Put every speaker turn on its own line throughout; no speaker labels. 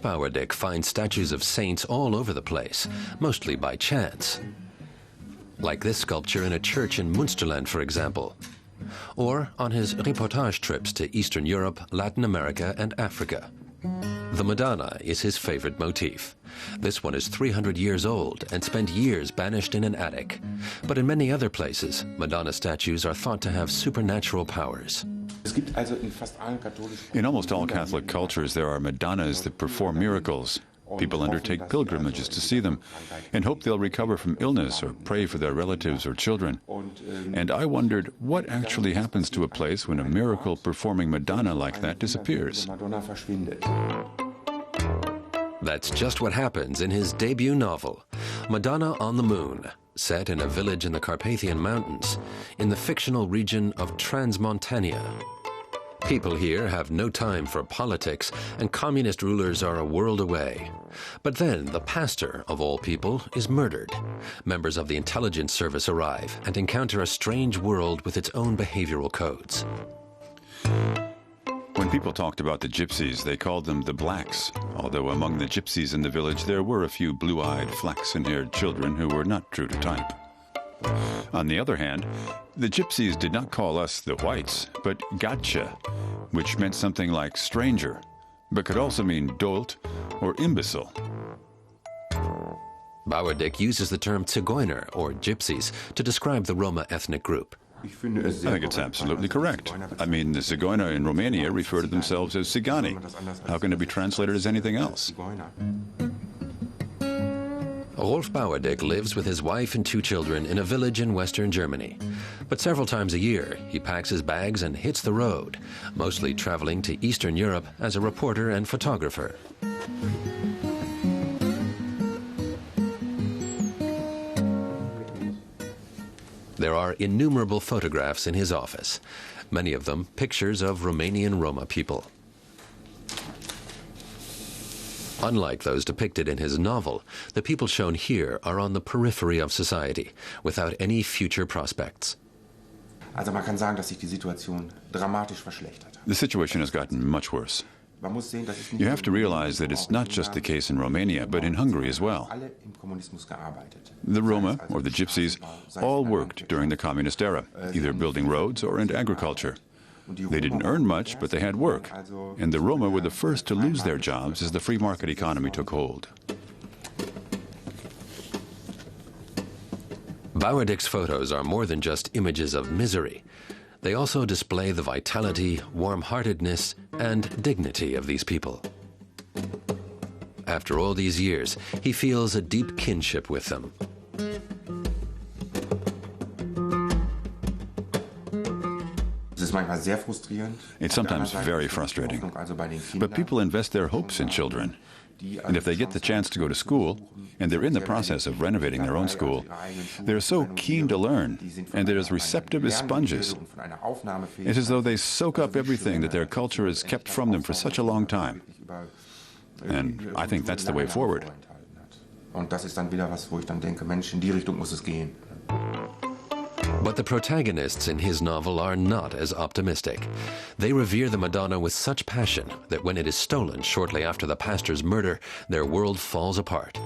Rolf Bauerdick finds statues of saints all over the place, mostly by chance. Like this sculpture in a church in Münsterland, for example. Or on his reportage trips to Eastern Europe, Latin America, and Africa. The Madonna is his favorite motif. This one is 300 years old and spent years banished in an attic. But in many other places, Madonna statues are thought to have supernatural powers.
In almost all Catholic cultures, there are Madonnas that perform miracles. People undertake pilgrimages to see them and hope they'll recover from illness or pray for their relatives or children. And I wondered what actually happens to a place when a miracle-performing Madonna like that disappears.
That's just what happens in his debut novel, Madonna on the Moon, set in a village in the Carpathian Mountains, in the fictional region of Transmontania. People here have no time for politics, and communist rulers are a world away. But then the pastor, of all people, is murdered. Members of the intelligence service arrive and encounter a strange world with its own behavioral codes.
When people talked about the gypsies, they called them the blacks, although among the gypsies in the village there were a few blue-eyed, flaxen-haired children who were not true to type. On the other hand, the gypsies did not call us the whites, but gotcha, which meant something like stranger, but could also mean dolt or imbecile.
Bauerdick uses the term Zigeuner, or gypsies, to describe the Roma ethnic group.
I think it's absolutely correct. I mean, the Zigeuner in Romania refer to themselves as Zigani. How can it be translated as anything else?
Rolf Bauerdick lives with his wife and 2 children in a village in western Germany. But several times a year, he packs his bags and hits the road, mostly traveling to Eastern Europe as a reporter and photographer. There are innumerable photographs in his office, many of them pictures of Romanian Roma people. Unlike those depicted in his novel, the people shown here are on the periphery of society, without any future prospects.
The situation has gotten much worse. You have to realize that it's not just the case in Romania, but in Hungary as well. The Roma, or the gypsies, all worked during the communist era, either building roads or in agriculture. They didn't earn much, but they had work, and the Roma were the first to lose their jobs as the free market economy took hold.
Bauerdick's photos are more than just images of misery. They also display the vitality, warm-heartedness, and dignity of these people. After all these years, he feels a deep kinship with them.
It's sometimes very frustrating, but people invest their hopes in children. And if they get the chance to go to school, and they're in the process of renovating their own school, they're so keen to learn, and they're as receptive as sponges. It's as though they soak up everything that their culture has kept from them for such a long time. And I think that's the way forward.
But the protagonists in his novel are not as optimistic. They revere the Madonna with such passion that when it is stolen shortly after the pastor's murder, their world falls apart.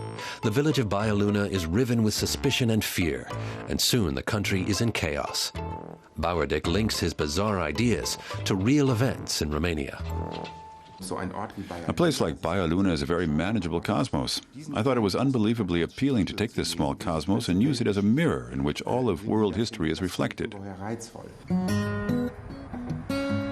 The village of Baialuna is riven with suspicion and fear, and soon the country is in chaos. Bauerdick links his bizarre ideas to real events in Romania.
A place like Baialuna is a very manageable cosmos. I thought it was unbelievably appealing to take this small cosmos and use it as a mirror in which all of world history is reflected.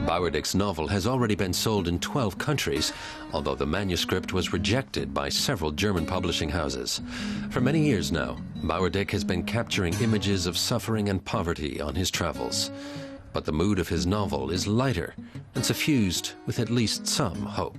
Bauerdick's novel has already been sold in 12 countries, although the manuscript was rejected by several German publishing houses. For many years now, Bauerdick has been capturing images of suffering and poverty on his travels. But the mood of his novel is lighter and suffused with at least some hope.